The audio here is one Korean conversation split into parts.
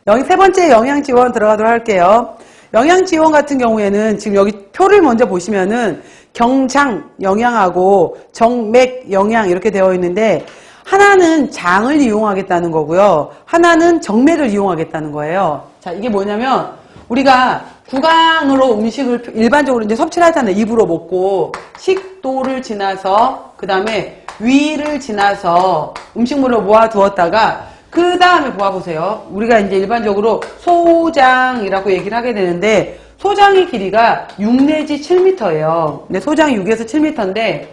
여기 세 번째 영양지원 들어가도록 할게요. 영양지원 같은 경우에는 지금 여기 표를 먼저 보시면은 경장 영양하고 정맥 영양 이렇게 되어 있는데 하나는 장을 이용하겠다는 거고요. 하나는 정맥을 이용하겠다는 거예요. 자, 이게 뭐냐면 우리가 구강으로 음식을 일반적으로 이제 섭취를 하잖아요. 입으로 먹고 식도를 지나서 그 다음에 위를 지나서 음식물을 모아두었다가 그 다음에 모아보세요. 우리가 이제 일반적으로 소장이라고 얘기를 하게 되는데 소장의 길이가 6 내지 7m예요. 근데 소장이 6에서 7m인데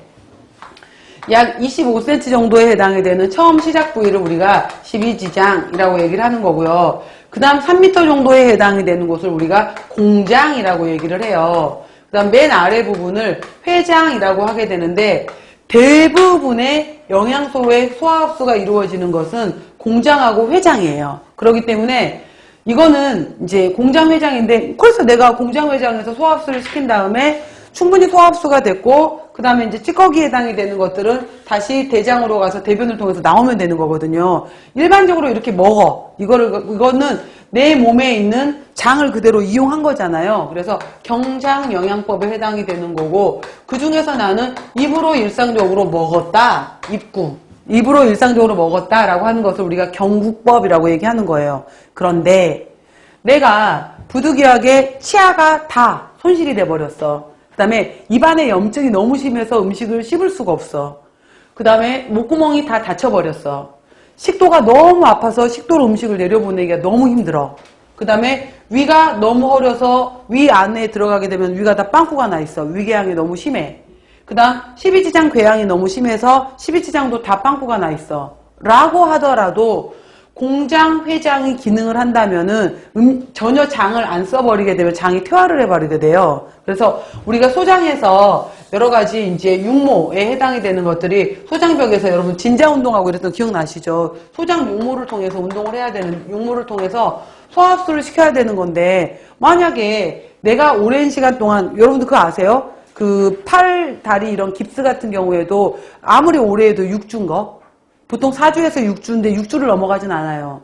약 25cm 정도에 해당이 되는 처음 시작 부위를 우리가 12지장이라고 얘기를 하는 거고요. 그 다음 3m 정도에 해당이 되는 곳을 우리가 공장이라고 얘기를 해요. 그 다음 맨 아래 부분을 회장이라고 하게 되는데 대부분의 영양소의 소화흡수가 이루어지는 것은 공장하고 회장이에요. 그렇기 때문에 이거는 이제 공장 회장인데 그래서 내가 공장 회장에서 소화흡수를 시킨 다음에 충분히 소화흡수가 됐고 그 다음에 이제 찌꺼기에 해당이 되는 것들은 다시 대장으로 가서 대변을 통해서 나오면 되는 거거든요. 일반적으로 이렇게 먹어. 이거는 내 몸에 있는 장을 그대로 이용한 거잖아요. 그래서 경장 영양법에 해당이 되는 거고 그 중에서 나는 입으로 일상적으로 먹었다. 입으로 일상적으로 먹었다라고 하는 것을 우리가 경구법이라고 얘기하는 거예요. 그런데 내가 부득이하게 치아가 다 손실이 돼버렸어. 그 다음에 입안에 염증이 너무 심해서 음식을 씹을 수가 없어. 그 다음에 목구멍이 다 닫혀버렸어. 식도가 너무 아파서 식도로 음식을 내려보내기가 너무 힘들어. 그 다음에 위가 너무 허려서 위 안에 들어가게 되면 위가 다 빵꾸가 나 있어. 위궤양이 너무 심해. 그 다음 12지장 궤양이 너무 심해서 12지장도 다 빵꾸가 나 있어. 라고 하더라도 공장 회장이 기능을 한다면은 전혀 장을 안 써버리게 되면 장이 퇴화를 해버리게 돼요. 그래서 우리가 소장에서 여러 가지 이제 육모에 해당이 되는 것들이 소장벽에서 여러분 진자 운동하고 이랬던 기억나시죠? 소장 육모를 통해서 운동을 해야 되는 육모를 통해서 소화흡수를 시켜야 되는 건데 만약에 내가 오랜 시간 동안 여러분들 그거 아세요? 그 팔, 다리 이런 깁스 같은 경우에도 아무리 오래 해도 6주인 거? 보통 4주에서 6주인데 6주를 넘어가진 않아요.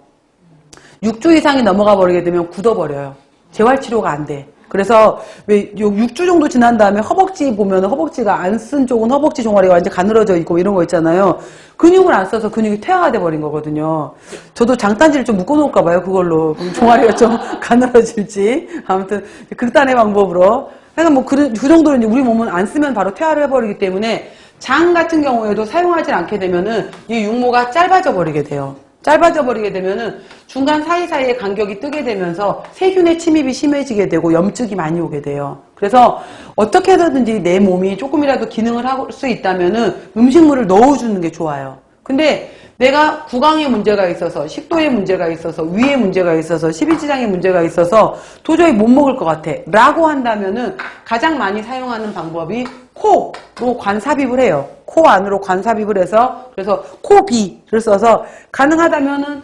6주 이상이 넘어가 버리게 되면 굳어버려요. 재활치료가 안 돼. 그래서 왜 6주 정도 지난 다음에 허벅지 보면 허벅지가 안 쓴 쪽은 허벅지 종아리가 완전 가늘어져 있고 이런 거 있잖아요. 근육을 안 써서 근육이 퇴화가 돼 버린 거거든요. 저도 장단지를 좀 묶어 놓을까 봐요. 그걸로. 종아리가 좀 가늘어질지. 아무튼 극단의 방법으로. 그러니까 뭐 그 정도로 이제 우리 몸은 안 쓰면 바로 퇴화를 해버리기 때문에 장 같은 경우에도 사용하지 않게 되면은 이 육모가 짧아져 버리게 돼요. 짧아져 버리게 되면은 중간 사이사이에 간격이 뜨게 되면서 세균의 침입이 심해지게 되고 염증이 많이 오게 돼요. 그래서 어떻게 해서든지 내 몸이 조금이라도 기능을 할 수 있다면은 음식물을 넣어주는 게 좋아요. 근데 내가 구강에 문제가 있어서 식도에 문제가 있어서 위에 문제가 있어서 12지장에 문제가 있어서 도저히 못 먹을 것 같아 라고 한다면은 가장 많이 사용하는 방법이 코로 관삽입을 해요. 코 안으로 관삽입을 해서 그래서 코비를 써서 가능하다면은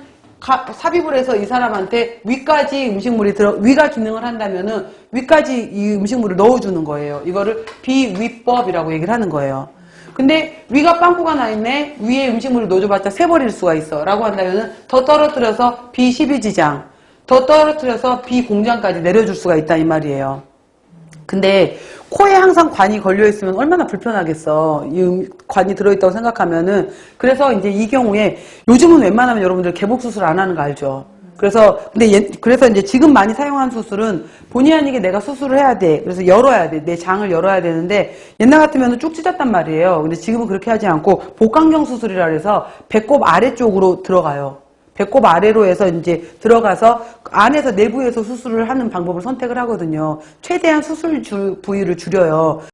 삽입을 해서 이 사람한테 위까지 음식물이 위가 기능을 한다면은 위까지 이 음식물을 넣어주는 거예요. 이거를 비위법이라고 얘기를 하는 거예요. 근데 위가 빵꾸가 나 있네. 위에 음식물을 넣어줘봤자 새버릴 수가 있어 라고 한다면 더 떨어뜨려서 B12지장 더 떨어뜨려서 B공장까지 내려줄 수가 있다 이 말이에요. 근데 코에 항상 관이 걸려 있으면 얼마나 불편하겠어. 이 관이 들어있다고 생각하면은. 그래서 이제 이 경우에 요즘은 웬만하면 여러분들 개복 수술 안 하는 거 알죠? 그래서 이제 지금 많이 사용하는 수술은 본의 아니게 내가 수술을 해야 돼. 그래서 열어야 돼. 내 장을 열어야 되는데 옛날 같으면 쭉 찢었단 말이에요. 근데 지금은 그렇게 하지 않고 복강경 수술이라 해서 배꼽 아래쪽으로 들어가요. 배꼽 아래로 해서 이제 들어가서 안에서 내부에서 수술을 하는 방법을 선택을 하거든요. 최대한 수술 부위를 줄여요.